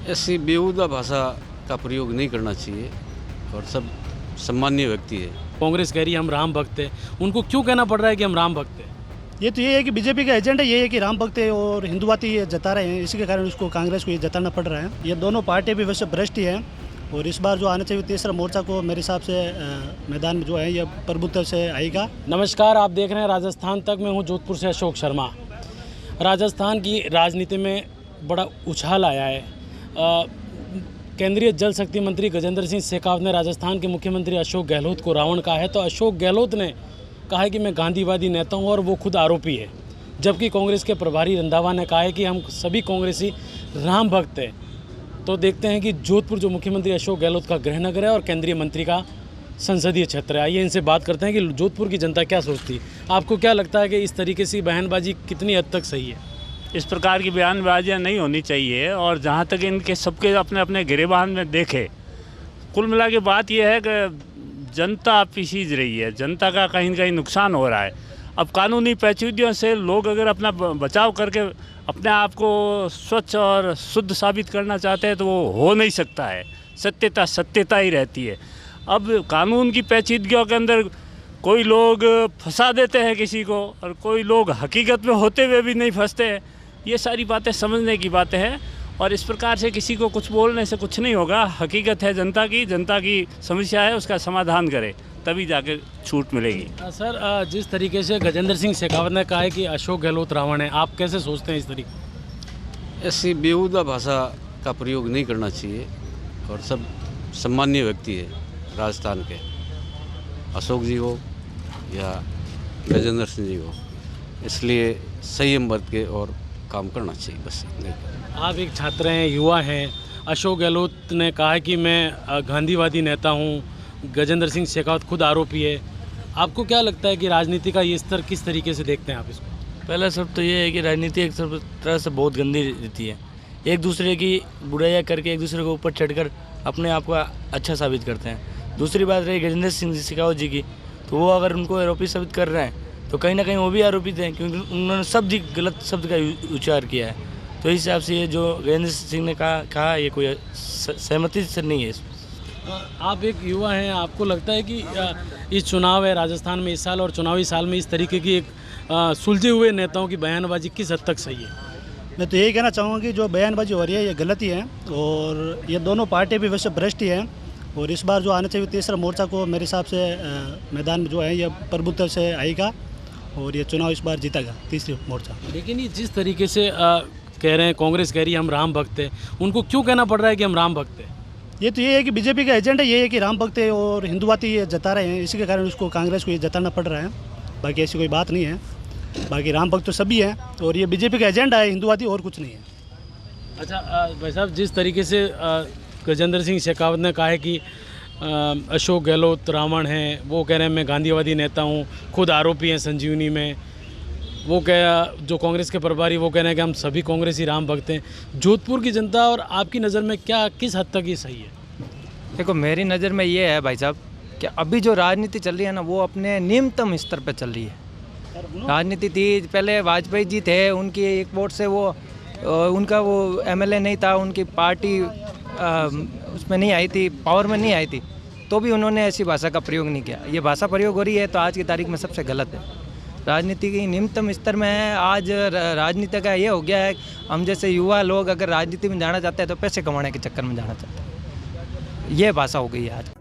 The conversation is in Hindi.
ऐसी बेहुदा भाषा का प्रयोग नहीं करना चाहिए और सब सम्मानीय व्यक्ति है। कांग्रेस कह रही है हम राम भक्त हैं, उनको क्यों कहना पड़ रहा है कि हम राम भक्त हैं? ये तो ये है कि बीजेपी का एजेंडा ये है कि राम भक्त है और हिंदुवादी ये जता रहे हैं, इसी के कारण उसको कांग्रेस को ये जताना पड़ रहा है। ये दोनों पार्टी भी वैसे भ्रष्ट ही हैं और इस बार जो आना चाहिए तीसरा मोर्चा को मेरे हिसाब से मैदान में जो है ये प्रभुत्व से आएगा। नमस्कार, आप देख रहे हैं राजस्थान तक। मैं हूं जोधपुर से अशोक शर्मा। राजस्थान की राजनीति में बड़ा उछाल आया है। केंद्रीय जल शक्ति मंत्री गजेंद्र सिंह शेखावत ने राजस्थान के मुख्यमंत्री अशोक गहलोत को रावण कहा है, तो अशोक गहलोत ने कहा है कि मैं गांधीवादी नेता हूं और वो खुद आरोपी है। जबकि कांग्रेस के प्रभारी रंधावा ने कहा है कि हम सभी कांग्रेसी राम भक्त हैं। तो देखते हैं कि जोधपुर जो मुख्यमंत्री अशोक गहलोत का गृहनगर है और केंद्रीय मंत्री का संसदीय क्षेत्र है। आइए इनसे बात करते हैं कि जोधपुर की जनता क्या सोचती है। आपको क्या लगता है कि इस तरीके से बयानबाजी कितनी हद तक सही है? इस प्रकार की बयानबाजियाँ नहीं होनी चाहिए और जहाँ तक इनके सबके अपने अपने गिरेबान में देखे, कुल मिला के बात यह है कि जनता पीसीज रही है, जनता का कहीं न कहीं नुकसान हो रहा है। अब कानूनी पेचीदगियों से लोग अगर अपना बचाव करके अपने आप को स्वच्छ और शुद्ध साबित करना चाहते हैं तो वो हो नहीं सकता है। सत्यता सत्यता ही रहती है। अब कानून की पेचीदगियों के अंदर कोई लोग फंसा देते हैं किसी को और कोई लोग हकीकत में होते हुए भी नहीं फंसते हैं। ये सारी बातें समझने की बातें हैं और इस प्रकार से किसी को कुछ बोलने से कुछ नहीं होगा। हकीकत है जनता की समस्या है, उसका समाधान करे तभी जाके छूट मिलेगी। सर, जिस तरीके से गजेंद्र सिंह शेखावत ने कहा है कि अशोक गहलोत रावण है, आप कैसे सोचते हैं इस तरीके? ऐसी बेहुदा भाषा का प्रयोग नहीं करना चाहिए और सब सम्मानीय व्यक्ति है राजस्थान के, अशोक जी हो या गजेंद्र सिंह जी हो, इसलिए संयम बरत के और काम करना चाहिए, बस नहीं। आप एक छात्र हैं, युवा हैं। अशोक गहलोत ने कहा है कि मैं गांधीवादी नेता हूँ, गजेंद्र सिंह शेखावत खुद आरोपी है। आपको क्या लगता है कि राजनीति का ये स्तर किस तरीके से देखते हैं आप इसको? पहला सब तो ये है कि राजनीति एक तरह से बहुत गंदी रहती है। एक दूसरे की बुराइयाँ करके एक दूसरे के ऊपर चढ़कर अपने आप को अच्छा साबित करते हैं। दूसरी बात रही गजेंद्र सिंह शेखावत जी की, तो वो अगर उनको आरोपी साबित कर रहे हैं तो कहीं ना कहीं वो भी आरोपित हैं, क्योंकि उन्होंने शब्द गलत शब्द का उच्चार किया है। तो इस हिसाब से ये जो गजेंद्र सिंह ने कहा ये कोई सहमति से नहीं है। आप एक युवा हैं, आपको लगता है कि इस चुनाव है राजस्थान में इस साल और चुनावी साल में इस तरीके की एक सुलझे हुए नेताओं की बयानबाजी किस हद तक सही है? मैं तो यही कहना चाहूँगा कि जो बयानबाजी हो रही है ये गलत ही है और ये दोनों पार्टी भी वैसे भ्रष्ट ही हैं और इस बार जो आना चाहिए तीसरा मोर्चा को मेरे हिसाब से मैदान में जो है ये प्रभुत्व से आएगा और ये चुनाव इस बार जीतेगा तीसरी मोर्चा। लेकिन ये जिस तरीके से कह रहे हैं, कांग्रेस कह रही है हम राम भक्त हैं, उनको क्यों कहना पड़ रहा है कि हम राम भक्त हैं? ये तो ये है कि बीजेपी का एजेंडा ये है कि राम भक्त है और हिंदुवादी ये जता रहे हैं, इसी के कारण उसको कांग्रेस को ये जताना पड़ रहा है। बाकी ऐसी कोई बात नहीं है। बाकी राम भक्त तो सभी हैं और ये बीजेपी का एजेंडा है, हिंदुवादी और कुछ नहीं है। अच्छा भाई साहब, जिस तरीके से गजेंद्र सिंह शेखावत ने कहा है कि अशोक गहलोत रावण हैं, वो कह रहे हैं मैं गांधीवादी नेता हूँ, खुद आरोपी हैं संजीवनी में। वो जो कांग्रेस के प्रभारी वो कह रहे हैं कि हम सभी कांग्रेसी राम भक्त हैं। जोधपुर की जनता और आपकी नज़र में क्या किस हद तक ये सही है? देखो, मेरी नज़र में ये है भाई साहब कि अभी जो राजनीति चल रही है ना, वो अपने न्यूनतम स्तर पर चल रही है। राजनीति थी पहले वाजपेयी जी थे, उनकी एक वोट से वो उनका वो एमएलए नहीं था, उनकी पार्टी उसमें नहीं आई थी, पावर में नहीं आई थी, तो भी उन्होंने ऐसी भाषा का प्रयोग नहीं किया। ये भाषा प्रयोग हो रही है तो आज की तारीख में सबसे गलत है। राजनीति की निम्नतम स्तर में है। आज राजनीति का ये हो गया है, हम जैसे युवा लोग अगर राजनीति में जाना चाहते हैं तो पैसे कमाने के चक्कर में जाना चाहते हैं। ये भाषा हो गई है आज।